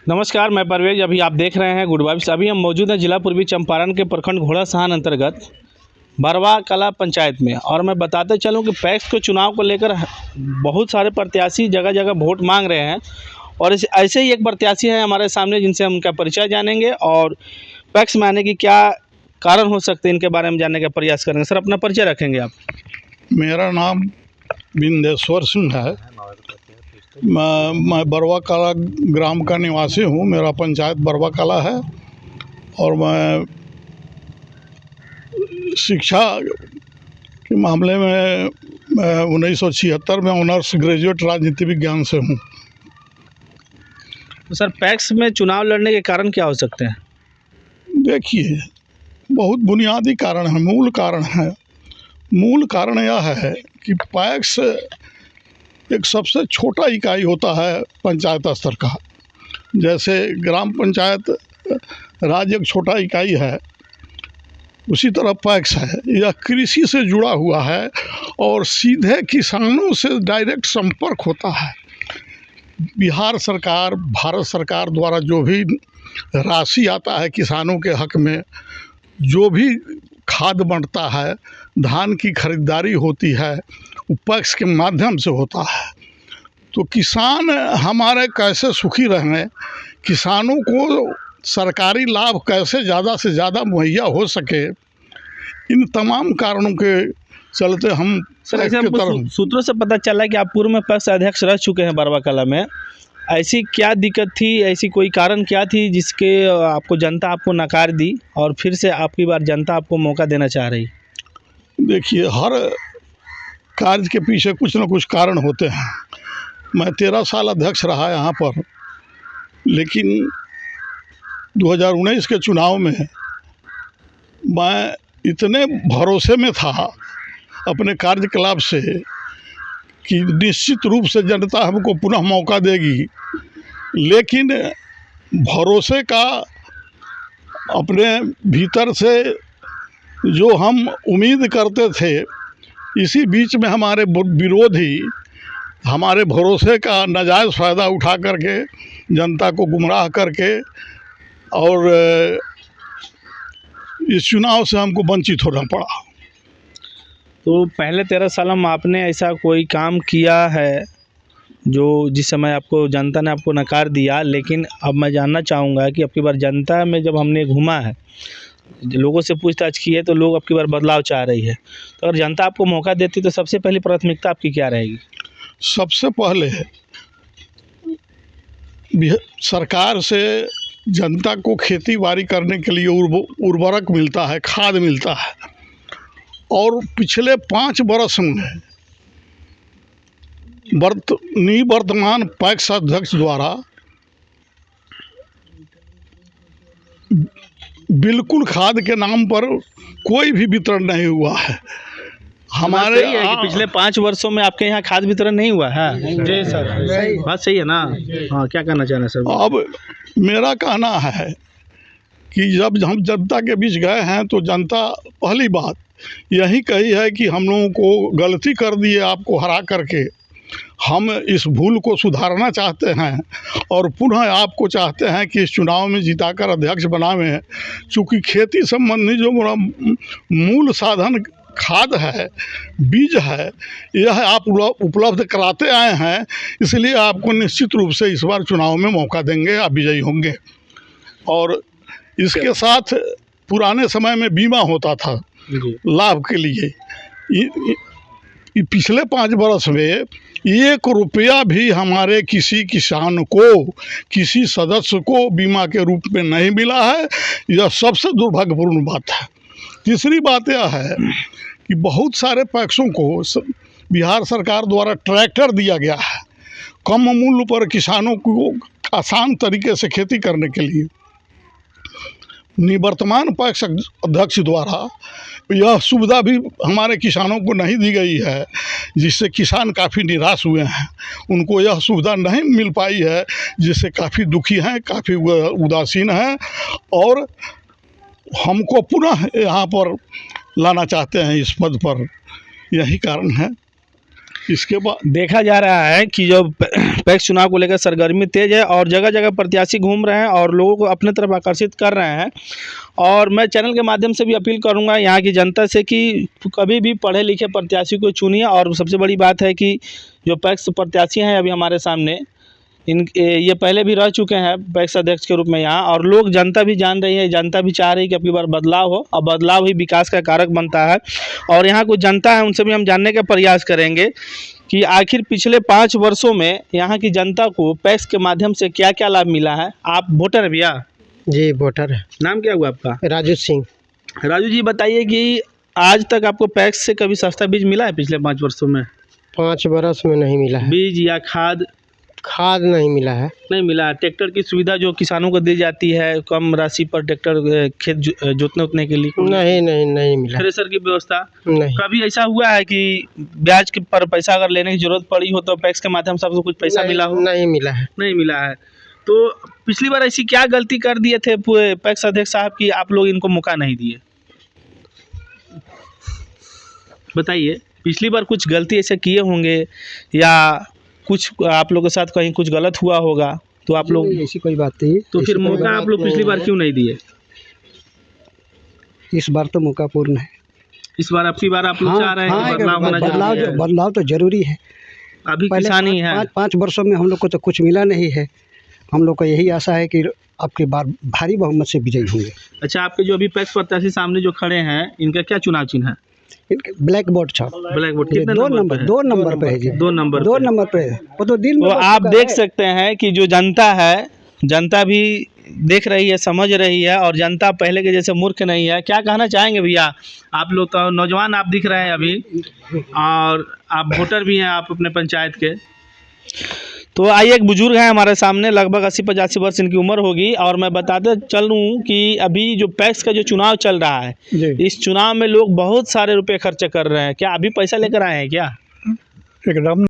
नमस्कार, मैं परवेज। अभी आप देख रहे हैं गुड वाइब्स। अभी हम मौजूद हैं जिला पूर्वी चंपारण के प्रखंड घोड़ासहान अंतर्गत बरवा कला पंचायत में। और मैं बताते चलूं कि पैक्स के चुनाव को लेकर बहुत सारे प्रत्याशी जगह जगह वोट मांग रहे हैं। और ऐसे ही एक प्रत्याशी है हमारे सामने, जिनसे हम उनका परिचय जानेंगे और पैक्स में आने की क्या कारण हो सकते हैं इनके बारे में जानने का प्रयास करेंगे। सर, अपना परिचय रखेंगे आप? मेरा नाम बिंदेश्वर सिंह है। मैं बरवा कला ग्राम का निवासी हूँ। मेरा पंचायत बरवा कला है और मैं शिक्षा के मामले में 1976 में ऑनर्स ग्रेजुएट राजनीति विज्ञान से हूँ। तो सर, पैक्स में चुनाव लड़ने के कारण क्या हो सकते हैं? देखिए, बहुत बुनियादी कारण है, मूल कारण है। मूल कारण यह है कि पैक्स एक सबसे छोटा इकाई होता है पंचायत स्तर का। जैसे ग्राम पंचायत राज्य एक छोटा इकाई है, उसी तरह पैक्स है। यह कृषि से जुड़ा हुआ है और सीधे किसानों से डायरेक्ट संपर्क होता है। बिहार सरकार, भारत सरकार द्वारा जो भी राशि आता है किसानों के हक में, जो भी खाद बंटता है, धान की खरीदारी होती है, वो पैक्स के माध्यम से होता है। तो किसान हमारे कैसे सुखी रहें, किसानों को सरकारी लाभ कैसे ज़्यादा से ज़्यादा मुहैया हो सके, इन तमाम कारणों के चलते हम सर, ऐसे हमको सूत्रों से पता चला कि आप पूर्व में पैक्स अध्यक्ष रह चुके हैं बरवा कला में। ऐसी क्या दिक्कत थी, ऐसी कोई कारण क्या थी जिसके आपको जनता आपको नकार दी और फिर से आपकी बार जनता आपको मौका देना चाह रही? देखिए, हर कार्य के पीछे कुछ न कुछ कारण होते हैं। मैं 13 साल अध्यक्ष रहा यहाँ पर, लेकिन 2019 के चुनाव में मैं इतने भरोसे में था अपने कार्यकलाप से कि निश्चित रूप से जनता हमको पुनः मौका देगी। लेकिन भरोसे का अपने भीतर से जो हम उम्मीद करते थे, इसी बीच में हमारे विरोधी हमारे भरोसे का नाजायज़ फ़ायदा उठा करके जनता को गुमराह करके और इस चुनाव से हमको वंचित होना पड़ा। तो पहले 13 साल में आपने ऐसा कोई काम किया है जो जिस समय आपको जनता ने आपको नकार दिया? लेकिन अब मैं जानना चाहूँगा कि अब की बार जनता में जब हमने घूमा है, लोगों से पूछताछ की है, तो लोग अब की बार बदलाव चाह रही है। तो अगर जनता आपको मौका देती तो सबसे पहली प्राथमिकता आपकी क्या रहेगी? सबसे पहले सरकार से जनता को खेती बाड़ी करने के लिए उर्वरक मिलता है, खाद मिलता है। और पिछले 5 वर्ष में वर्तमान पैक्स अध्यक्ष द्वारा बिल्कुल खाद के नाम पर कोई भी वितरण नहीं हुआ है। हमारे है कि पिछले 5 वर्षों में आपके यहाँ खाद वितरण नहीं हुआ है? जी सर, बात सही है ना? हाँ, क्या कहना चाह रहे हैं सर? अब मेरा कहना है कि जब हम जनता के बीच गए हैं तो जनता पहली बात यही कही है कि हम लोगों को गलती कर दी है आपको हरा करके। हम इस भूल को सुधारना चाहते हैं और पुनः आपको चाहते हैं कि इस चुनाव में जिताकर अध्यक्ष बनावें। चूँकि खेती संबंधी जो मूल साधन खाद है, बीज है, यह आप उपलब्ध कराते आए हैं, इसलिए आपको निश्चित रूप से इस बार चुनाव में मौका देंगे, आप विजयी होंगे। और इसके साथ पुराने समय में बीमा होता था लाभ के लिए। पिछले 5 वर्ष में 1 रुपया भी हमारे किसी किसान को, किसी सदस्य को बीमा के रूप में नहीं मिला है। यह सबसे दुर्भाग्यपूर्ण बात है। तीसरी बात यह है कि बहुत सारे पैक्सों को बिहार सरकार द्वारा ट्रैक्टर दिया गया है कम मूल्य पर किसानों को आसान तरीके से खेती करने के लिए। निवर्तमान पैक्स अध्यक्ष द्वारा यह सुविधा भी हमारे किसानों को नहीं दी गई है, जिससे किसान काफ़ी निराश हुए हैं। उनको यह सुविधा नहीं मिल पाई है, जिससे काफ़ी दुखी हैं, काफ़ी उदासीन हैं और हमको पुनः यहाँ पर लाना चाहते हैं इस पद पर। यही कारण है। इसके बाद देखा जा रहा है कि जो पैक्स चुनाव को लेकर सरगर्मी तेज है और जगह जगह प्रत्याशी घूम रहे हैं और लोगों को अपने तरफ आकर्षित कर रहे हैं। और मैं चैनल के माध्यम से भी अपील करूंगा यहाँ की जनता से कि कभी भी पढ़े लिखे प्रत्याशी को चुनिए। और सबसे बड़ी बात है कि जो पैक्स प्रत्याशी हैं अभी हमारे सामने, ये पहले भी रह चुके हैं पैक्स अध्यक्ष के रूप में यहाँ, और लोग जनता भी जान रही है, जनता भी चाह रही है कि अबकी बार बदलाव हो, और बदलाव ही विकास का कारक बनता है। और यहाँ कुछ जनता है उनसे भी हम जानने का प्रयास करेंगे कि आखिर पिछले 5 वर्षों में यहाँ की जनता को पैक्स के माध्यम से क्या क्या लाभ मिला है। आप वोटर हैं भैया? जी वोटर है। नाम क्या हुआ आपका? राजू सिंह। राजू जी, बताइए कि आज तक आपको पैक्स से कभी सस्ता बीज मिला है पिछले 5 वर्षों में? 5 बरस में नहीं मिला है। बीज या खाद? खाद नहीं मिला है। नहीं मिला। ट्रैक्टर की सुविधा जो किसानों को दी जाती है कम राशि पर ट्रैक्टर खेत जोतने उतने के लिए? नहीं मिला। थ्रेसर की व्यवस्था? नहीं। कभी ऐसा हुआ है कि ब्याज के पर पैसा अगर लेने की जरूरत पड़ी हो तो पैक्स के माध्यम से आपको कुछ पैसा मिला हो? नहीं मिला है। नहीं मिला है। तो पिछली बार ऐसी क्या गलती कर दिए थे पैक्स अध्यक्ष साहब कि आप लोग इनको मौका नहीं दिए? बताइए, पिछली बार कुछ गलती ऐसे किए होंगे या कुछ आप लोगों के साथ कहीं कुछ गलत हुआ होगा तो आप लोग? ऐसी कोई बात नहीं। तो फिर मौका आप लोग पिछली बार क्यों नहीं दिए? इस बार तो मौका पूर्ण है। इस बार आपकी बार आप लोग चाह रहे हैं कि बदलाव होना जरूरी है? बदलाव तो जरूरी है। अभी किसानी है। 5 वर्षों में हम लोग को तो कुछ मिला नहीं है। हम लोग को यही आशा है कि आपकी बार भारी बहुमत से विजयी होंगे। अच्छा, आपके जो अभी पैक्स प्रत्याशी सामने जो खड़े हैं इनका क्या चुनाव चिन्ह है? ब्लैक बोर्ड छाप। ब्लैक बोर्ड कितने 2 नंबर पे है जी। 2 नंबर 2 नंबर पे है। वो तो दिन तो आप देख सकते हैं कि जो जनता है, जनता भी देख रही है, समझ रही है, और जनता पहले के जैसे मूर्ख नहीं है। क्या कहना चाहेंगे भैया? आप लोग तो नौजवान आप दिख रहे हैं अभी, और आप वोटर भी हैं आप अपने पंचायत के। तो आइए, एक बुजुर्ग हैं हमारे सामने, लगभग 80-85 वर्ष इनकी उम्र होगी, और मैं बताते चलूँ कि अभी जो पैक्स का जो चुनाव चल रहा है, इस चुनाव में लोग बहुत सारे रुपए खर्च कर रहे हैं। क्या अभी पैसा लेकर आए हैं क्या? एकदम